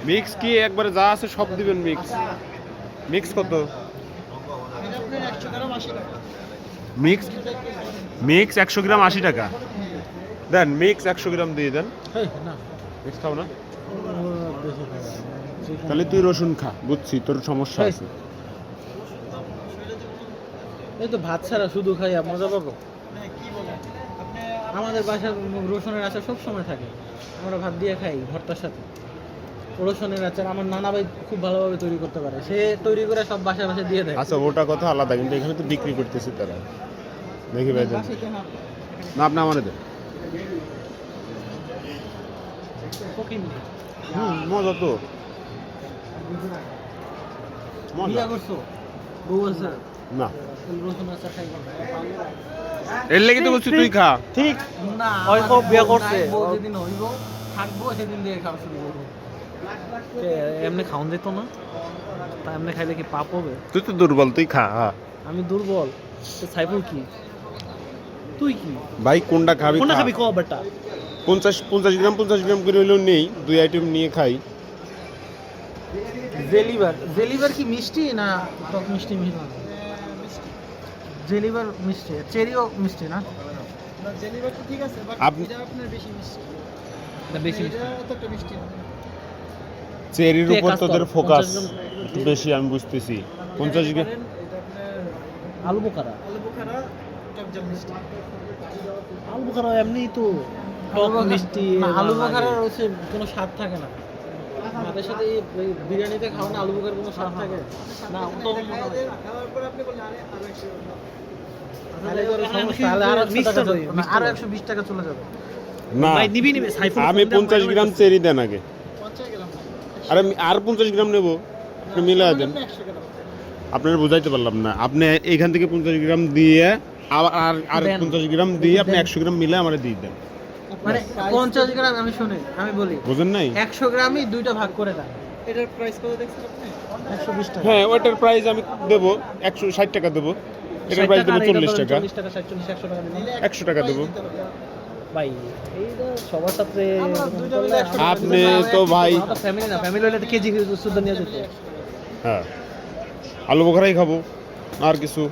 Mix কি একবারে যা আছে সব দিবেন মিক্স? মিক্স কত? মিক্স মিক্স 100 গ্রাম 80 টাকা দেন। মিক্স 100 গ্রাম দিয়ে দেন। মিক্স খাও না? তাহলে তুই রসুন খা, বুঝছি তোর সমস্যা আছে। এই তো ভাত ছাড়া শুধু খাই মজা পাবো? আমাদের বাসার রসুনের আচার সব সময় থাকে, আমরা ভাত দিয়ে খাই ভর্তার সাথে। রসুনের আচার আমার নানা ভাই খুব ভালোভাবে তৈরি করতে পারে, সে তৈরি করে সব বাসায় বাসায় দিয়ে দেয়। আচ্ছা ওটা কথা আলাদা, কিন্তু এখানে তো বিক্রি করতেছে তারা। দেখি ভাই দেন না, আপনি আমারে দেন। মজা তো মজা করছো বউ আছে না, রসুন আচার খাই এর লেগে তো বলছি তুই খা। ঠিক না, হয়তো বিয়ে করছে যেদিন হইব থাকবো সেদিন দিয়ে খাওয়া শুরু করবো। এমনি খাওয়ান যেত না, তা এমনি খাইলে কি পাপ হবে? তুই তো দুর্বল, তুই খা। আমি দুর্বল, সাইফুল কি তুই কি ভাই কোনটা খাবি? কোনটা খাবি কও বেটা? 50 গ্রাম 50 গ্রাম করে হইলেও নেই, দুই আইটেম নিয়ে খাই। জেলিভার, জেলিভার কি মিষ্টি না টক মিষ্টি? মিষ্টি জেলিভার মিষ্টি, চেরিও মিষ্টি না? জেলিভার তো ঠিক আছে, বাট এটা আপনার বেশি মিষ্টি। এটা বেশি মিষ্টি, এতটা মিষ্টি না। চেরির উপর তোদের ফোকাস একটু বেশি, আমি বুঝতেছি। 50 গ্রাম আলু বোখারা, আলু বোখারা টক ঝাল মিষ্টি। আলু বোখারা এমনি তো টক মিষ্টি, আলু বোখারার হচ্ছে কোনো স্বাদ থাকে না। আমাদের সাথে এই বিরিয়ানিতে খাও না আলু বোখারার কোনো স্বাদ থাকে না? তো খাওয়ার পর আপনি বললেন আরো 120 টাকা চলে যাবে না। আমি 50 গ্রাম চেরি দেন আগে। আরে আর 50 গ্রাম নেব, আপনি মিলাই দেন। আপনারা বুঝাইতে পারলাম না। আপনি এইখান থেকে 50 গ্রাম দিয়ে আর 50 গ্রাম দিয়ে আপনি 100 গ্রাম মিলে আমারে দিয়ে দেন। মানে 50 গ্রাম, আমি শুনি, আমি বলি বুঝেন নাই? 100 গ্রামই দুইটা ভাগ করে দেন। এটার প্রাইস কত দেখছেন আপনি? 120 টাকা। হ্যাঁ, ওটার প্রাইস আমি দেব 160 টাকা দেব। এটার প্রাইস দেব 40 টাকা। 40 টাকা 40 100 টাকা দিলে 100 টাকা দেব ভাই। এইটা সবার সাথে আপনি তো ভাই ফ্যামিলি না, ফ্যামিলি হলে তো কেজি সুদ্ধ নিয়ে যেত। হ্যাঁ, আলু বোখারাই খাবো, আর কিছু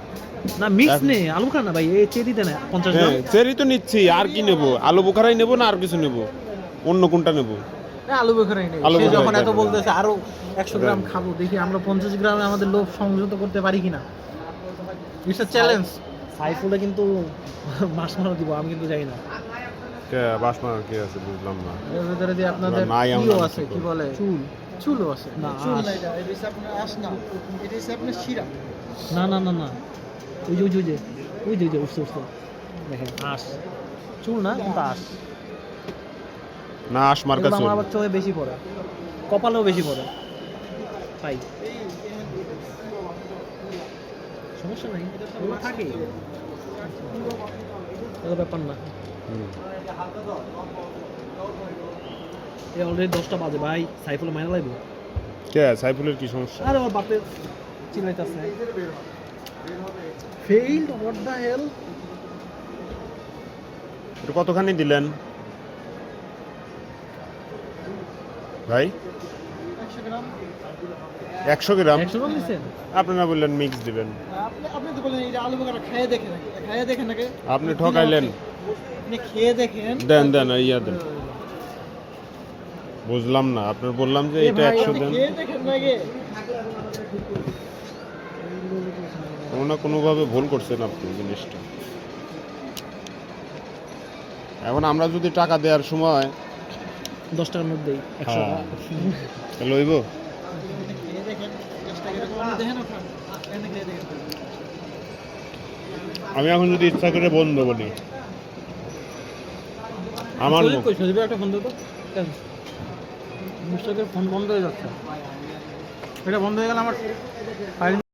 না মিক্স নেই আলু খান না ভাই, এই চেরি দেন 50 গ্রাম। হ্যাঁ, চেরি তো নিচ্ছি, আর কি নেব? আলু বোখারাই নেব না আর কিছু নেব? অন্য কোনটা নেব? না আলু বোখারাই নেই। সে যখন এত বলতেছে আরো 100 গ্রাম খাবো, দেখি আমরা 50 গ্রামে আমাদের লোভ সংযত করতে পারি কিনা। এটা চ্যালেঞ্জ। সাইফুলে কিন্তু মাছ মারা দিব, আমি কিন্তু যাই না। কে বাসমা কি আছে বুঝলাম না। এর ভিতরে দিয়ে আপনাদের কিও আছে, কি বলে চুল, চুলও আছে না? চুল না, এটা হচ্ছে আপনার আঁশ না, এটা হচ্ছে আপনার শিরা। না না না না, ওই যে উঠছে দেখেন আঁশ, চুল না কিন্তু আঁশ। না আশ মার্কা চুল। আমার আবার চোখে বেশি পড়ে, কপালেও বেশি পড়ে তাই। সমস্যা নাই, ওগুলো থাকে, এত ব্যাপার না। অলরেডি 10টা বাজে ভাই, সাইফুল মাইনা লাগবে। কে সাইফুলের কি সমস্যা? আরে আমার বাপে চিল্লাইতাছে ফেইলড, হোয়াট দ্য হেল। এটা কতখানি দিলেন ভাই? 100 গ্রাম। 100 গ্রাম? 100 গ্রাম দিছেন? আপনারা বললেন মিক্স দিবেন। আপনি তো বললেন এটা আলু বোখারা খেয়ে দেখেন, খেয়ে দেখেন নাকি? আপনি ঠকাইলেন। আপনি খেয়ে দেখেন। দেন ইয়া দেন। বুঝলাম না, আপনার বললাম যে এটা 100 দেন। খেয়ে দেখেন নাকি? কোনো না কোনোভাবে ভুল করছেন আপনি জিনিসটা। এখন আমরা যদি টাকা দেওয়ার সময় 10 টাকার মধ্যেই 100 টাকা লইব। খেয়ে দেখেন, চেষ্টা করে দেখেন ওখানে খেয়ে দেখেন। আমি এখন যদি ইচ্ছা করে বন্ধ বলি আমার সজীবের একটা ফোন দিতো, মুশতাকের ফোন বন্ধ হয়ে যাচ্ছে। এটা বন্ধ হয়ে গেল আমার